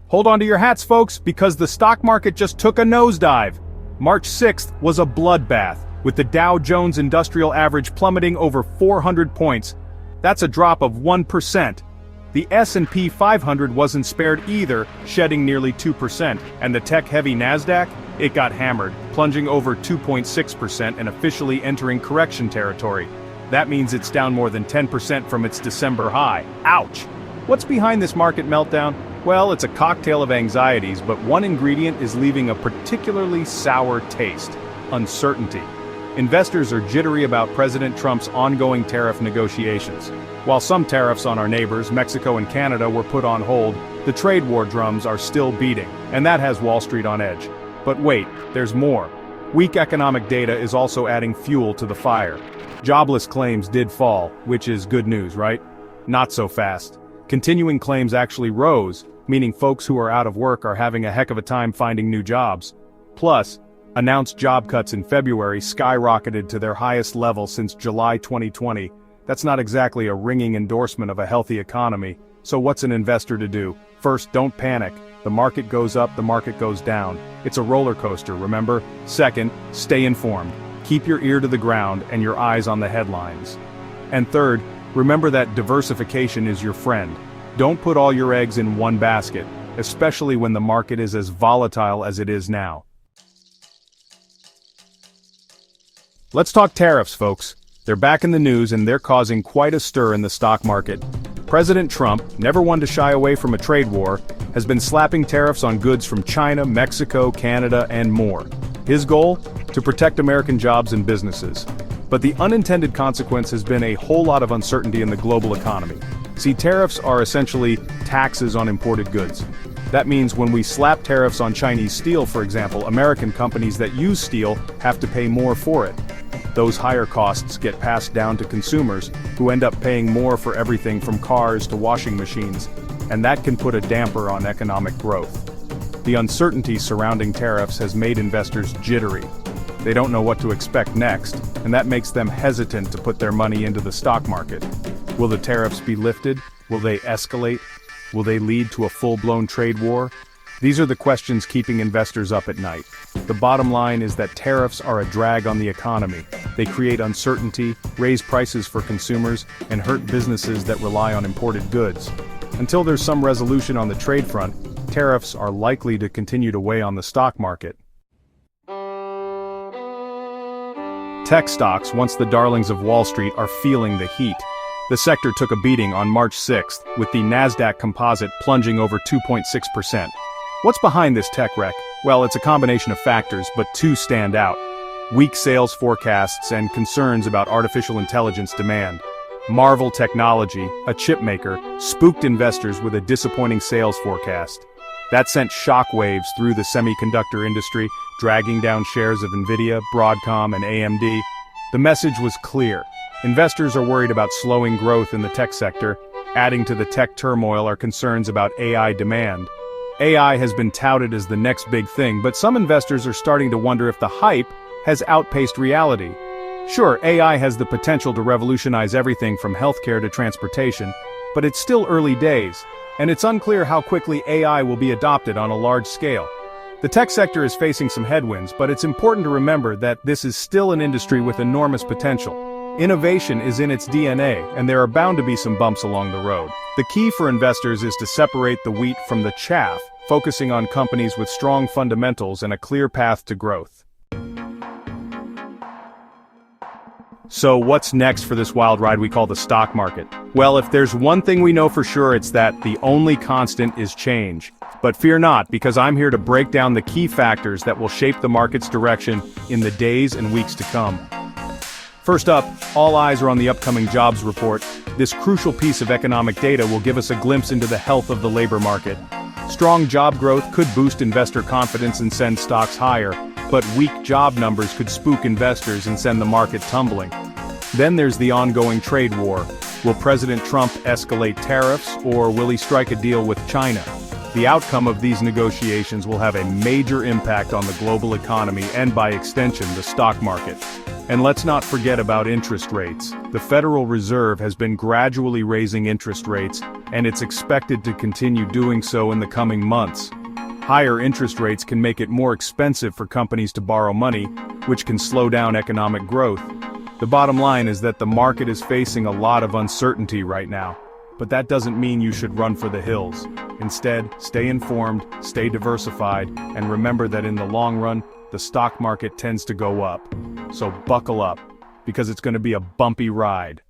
Hold on to your hats, folks, because the stock market just took a nosedive. March 6th was a bloodbath, with the Dow Jones Industrial Average plummeting over 400 points. That's a drop of 1%. The S&P 500 wasn't spared either, shedding nearly 2%, and the tech-heavy Nasdaq? It got hammered, plunging over 2.6% and officially entering correction territory. That means it's down more than 10% from its December high. Ouch! What's behind this market meltdown? Well, it's a cocktail of anxieties, but one ingredient is leaving a particularly sour taste: uncertainty. Investors are jittery about President Trump's ongoing tariff negotiations. While some tariffs on our neighbors, Mexico and Canada, were put on hold, the trade war drums are still beating, and that has Wall Street on edge. But wait, there's more. Weak economic data is also adding fuel to the fire. Jobless claims did fall, which is good news, right? Not so fast. Continuing claims actually rose, meaning folks who are out of work are having a heck of a time finding new jobs. Plus, announced job cuts in February skyrocketed to their highest level since July 2020. That's not exactly a ringing endorsement of a healthy economy. So what's an investor to do? First, don't panic. The market goes up, the market goes down. It's a roller coaster, remember? Second, stay informed. Keep your ear to the ground and your eyes on the headlines. And third, remember that diversification is your friend. Don't put all your eggs in one basket, especially when the market is as volatile as it is now. Let's talk tariffs, folks. They're back in the news and they're causing quite a stir in the stock market. President Trump, never one to shy away from a trade war, has been slapping tariffs on goods from China, Mexico, Canada, and more. His goal? To protect American jobs and businesses. But the unintended consequence has been a whole lot of uncertainty in the global economy. See, tariffs are essentially taxes on imported goods. That means when we slap tariffs on Chinese steel, for example, American companies that use steel have to pay more for it. Those higher costs get passed down to consumers, who end up paying more for everything from cars to washing machines, and that can put a damper on economic growth. The uncertainty surrounding tariffs has made investors jittery. They don't know what to expect next, and that makes them hesitant to put their money into the stock market. Will the tariffs be lifted? Will they escalate? Will they lead to a full-blown trade war? These are the questions keeping investors up at night. The bottom line is that tariffs are a drag on the economy. They create uncertainty, raise prices for consumers, and hurt businesses that rely on imported goods. Until there's some resolution on the trade front, tariffs are likely to continue to weigh on the stock market. Tech stocks, once the darlings of Wall Street, are feeling the heat. The sector took a beating on March 6th, with the Nasdaq composite plunging over 2.6%. What's behind this tech wreck? Well, it's a combination of factors, but two stand out. Weak sales forecasts and concerns about artificial intelligence demand. Marvell Technology, a chip maker, spooked investors with a disappointing sales forecast. That sent shockwaves through the semiconductor industry, dragging down shares of Nvidia, Broadcom, and AMD. The message was clear. Investors are worried about slowing growth in the tech sector. Adding to the tech turmoil are concerns about AI demand. AI has been touted as the next big thing, but some investors are starting to wonder if the hype has outpaced reality. Sure, AI has the potential to revolutionize everything from healthcare to transportation, but it's still early days, and it's unclear how quickly AI will be adopted on a large scale. The tech sector is facing some headwinds, but it's important to remember that this is still an industry with enormous potential. Innovation is in its DNA, and there are bound to be some bumps along the road. The key for investors is to separate the wheat from the chaff, focusing on companies with strong fundamentals and a clear path to growth. So what's next for this wild ride we call the stock market? Well, if there's one thing we know for sure, it's that the only constant is change. But fear not, because I'm here to break down the key factors that will shape the market's direction in the days and weeks to come. First up, all eyes are on the upcoming jobs report. This crucial piece of economic data will give us a glimpse into the health of the labor market. Strong job growth could boost investor confidence and send stocks higher, but weak job numbers could spook investors and send the market tumbling. Then there's the ongoing trade war. Will President Trump escalate tariffs, or will he strike a deal with China? The outcome of these negotiations will have a major impact on the global economy and, by extension, the stock market. And let's not forget about interest rates. The Federal Reserve has been gradually raising interest rates, and it's expected to continue doing so in the coming months. Higher interest rates can make it more expensive for companies to borrow money, which can slow down economic growth. The bottom line is that the market is facing a lot of uncertainty right now, but that doesn't mean you should run for the hills. Instead, stay informed, stay diversified, and remember that in the long run, the stock market tends to go up. So buckle up, because it's going to be a bumpy ride.